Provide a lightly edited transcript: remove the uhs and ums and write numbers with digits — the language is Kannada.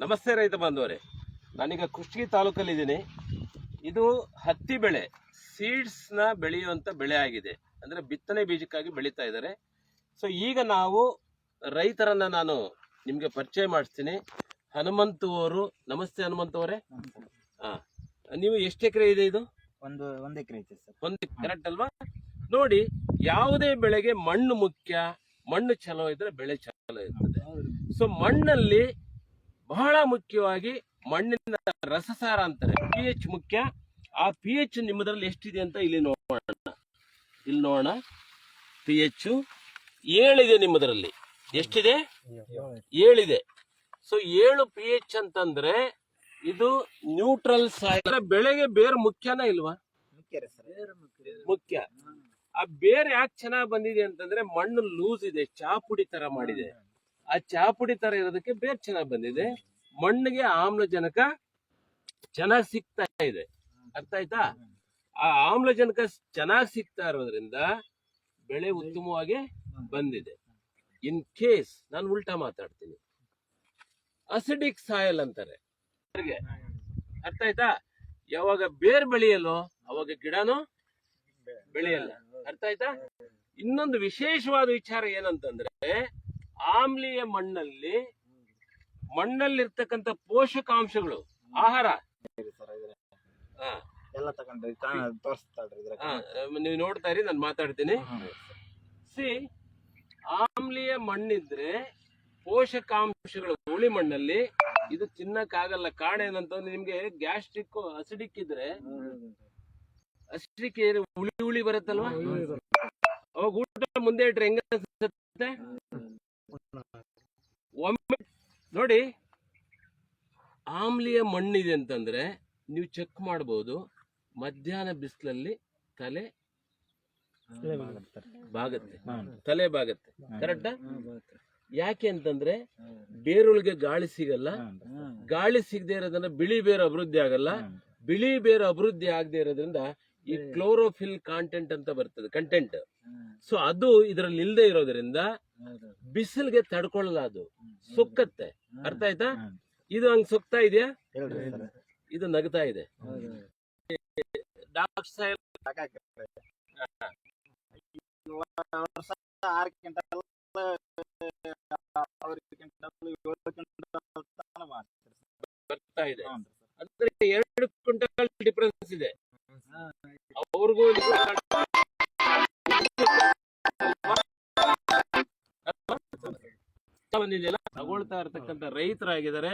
ನಮಸ್ತೆ ರೈತ ಬಾಂಧವರೇ, ನಾನೀಗ ಕುಷ್ಟಗಿ ತಾಲೂಕಲ್ಲಿದ್ದೀನಿ. ಇದು ಹತ್ತಿ ಬೆಳೆ, ಸೀಡ್ಸ್ನ ಬೆಳೆಯುವಂಥ ಬೆಳೆ ಆಗಿದೆ. ಅಂದರೆ ಬಿತ್ತನೆ ಬೀಜಕ್ಕಾಗಿ ಬೆಳೀತಾ ಇದ್ದಾರೆ. ಸೊ ಈಗ ನಾವು ರೈತರನ್ನು ನಾನು ನಿಮಗೆ ಪರಿಚಯ ಮಾಡಿಸ್ತೀನಿ. ಹನುಮಂತು ಅವರು. ನಮಸ್ತೆ ಹನುಮಂತು ಅವರೇ. ಹಾಂ, ನೀವು ಎಷ್ಟು ಎಕರೆ ಇದೆ ಇದು? ಒಂದು ಎಕರೆ ಐತೆ ಸರ್. ಒಂದು ಕರೆಕ್ಟ್ ಅಲ್ವಾ? ನೋಡಿ, ಯಾವುದೇ ಬೆಳೆಗೆ ಮಣ್ಣು ಮುಖ್ಯ. ಮಣ್ಣು ಚಲೋ ಇದ್ರೆ ಬೆಳೆ ಚಲೋ ಇರ್ತದೆ. ಸೊ ಮಣ್ಣಲ್ಲಿ ಬಹಳ ಮುಖ್ಯವಾಗಿ ಮಣ್ಣಿನ ರಸಸಾರ ಅಂತಾರೆ, pH ಮುಖ್ಯ. ಆ pH ನಿಮ್ಮದ್ರಲ್ಲಿ ಎಷ್ಟಿದೆ ಅಂತ ಇಲ್ಲಿ ನೋಡೋಣ. pH 7 ಇದೆ ನಿಮ್ಮದ್ರಲ್ಲಿ. ಎಷ್ಟಿದೆ? 7 ಇದೆ. ಸೊ 7 pH ಅಂತಂದ್ರೆ ಇದು ನ್ಯೂಟ್ರಲ್ ಸಾಯಿಲ್. ಬೆಳೆಗೆ ಬೇರೆ ಮುಖ್ಯನಾ ಇಲ್ವಾ? ಮುಖ್ಯ. ಆ ಬೇರೆ ಯಾಕೆ ಚೆನ್ನಾಗಿ ಬಂದಿದೆ ಅಂತಂದ್ರೆ ಮಣ್ಣು ಲೂಸ್ ಇದೆ, ಚಾಪುಡಿ ತರ ಮಾಡಿದೆ. ಆ ಚಾಪುಡಿ ತರ ಇರೋದಕ್ಕೆ ಬೇರೆ ಚೆನ್ನಾಗಿ ಬಂದಿದೆ. ಮಣ್ಣಿಗೆ ಆಮ್ಲಜನಕ ಚೆನ್ನಾಗಿ ಸಿಗ್ತಾ ಇದೆ. ಅರ್ಥ ಆಯ್ತಾ? ಆ ಆಮ್ಲಜನಕ ಚೆನ್ನಾಗಿ ಸಿಗ್ತಾ ಇರೋದ್ರಿಂದ ಬೆಳೆ ಉತ್ತಮವಾಗಿ ಬಂದಿದೆ. ಇನ್ ಕೇಸ್ ನಾನು ಉಲ್ಟಾ ಮಾತಾಡ್ತೀನಿ, ಅಸಿಡಿಕ್ ಸಾಯಲ್ ಅಂತಾರೆ. ಅರ್ಥ ಆಯ್ತಾ? ಯಾವಾಗ ಬೇರ್ ಬೆಳೆಯಲ್ಲೋ ಅವಾಗ ಗಿಡನೂ ಬೆಳೆಯಲ್ಲ. ಅರ್ಥ ಆಯ್ತಾ? ಇನ್ನೊಂದು ವಿಶೇಷವಾದ ವಿಚಾರ ಏನಂತಂದ್ರೆ, ಆಮ್ಲೀಯ ಮಣ್ಣಲ್ಲಿರ್ತಕ್ಕಂಥ ಪೋಷಕಾಂಶಗಳು, ಆಹಾರ ನೀವು ನೋಡ್ತಾ ಇರಿ, ನಾನು ಮಾತಾಡ್ತೀನಿ. ಆಮ್ಲೀಯ ಮಣ್ಣಿದ್ರೆ ಪೋಷಕಾಂಶಗಳು ಹುಳಿ ಮಣ್ಣಲ್ಲಿ ಇದು ತಿನ್ನಕ್ಕಾಗಲ್ಲ. ಕಾರಣ ಏನಂತಂದ್ರೆ, ನಿಮ್ಗೆ ಗ್ಯಾಸ್ಟ್ರಿಕ್ ಅಸಿಡಿಕ್ ಇದ್ರೆ ಅಸಿಡಿಕ್ ಹುಳಿ ಬರುತ್ತಲ್ವಾ? ಅವಾಗ ಊಟ ಮುಂದೆ ಇಟ್ರೆ ಹೆಂಗ ಅನ್ಸುತ್ತೆ? ಒಮ್ಮೆ ನೋಡಿ, ಆಮ್ಲೀಯ ಮಣ್ಣಿದೆ ಅಂತಂದ್ರೆ ನೀವು ಚೆಕ್ ಮಾಡಬಹುದು. ಮಧ್ಯಾಹ್ನ ಬಿಸಿಲಲ್ಲಿ ತಲೆ ಬಾಗತ್ತೆ. ಕರೆಕ್ಟಾ? ಯಾಕೆ ಅಂತಂದ್ರೆ ಬೇರೊಳಗೆ ಗಾಳಿ ಸಿಗಲ್ಲ. ಗಾಳಿ ಸಿಗದೆ ಇರೋದ್ರಿಂದ ಬಿಳಿ ಬೇರು ಅಭಿವೃದ್ಧಿ ಆಗಲ್ಲ. ಬಿಳಿ ಬೇರು ಅಭಿವೃದ್ಧಿ ಆಗದೆ ಇರೋದ್ರಿಂದ ಈ ಕ್ಲೋರೋಫಿಲ್ ಕಾಂಟೆಂಟ್ ಅಂತ ಬರ್ತದೆ, ಕಂಟೆಂಟ್. ಸೊ ಅದು ಇದರಲ್ಲಿ ಇಲ್ಲದೆ ಇರೋದ್ರಿಂದ ಬಿಸಿಲಿಗೆ ತಡ್ಕೊಳ್ಳಲ್ಲ, ಅದು ಸುಕ್ಕತ್ತೆ. ಅರ್ಥ ಆಯ್ತಾ? ಇದು ಹಂಗ್ ಸುಕ್ತಾ ಇದೆಯಾ? ಇದು ನಗ್ತಾ ಇದೆ. ಬರ್ತಾ ಇದೆ ಅಂದ್ರೆ 2 ಕ್ವಿಂಟಲ್ ಡಿಫರೆನ್ಸ್ ಇದೆ ಅವ್ರಿಗೂ. ಬಂದಿದೆಯಲ್ಲ, ತಗೊಳ್ತಾ ಇರ್ತಕ್ಕಂಥ ರೈತರಾಗಿದ್ದಾರೆ.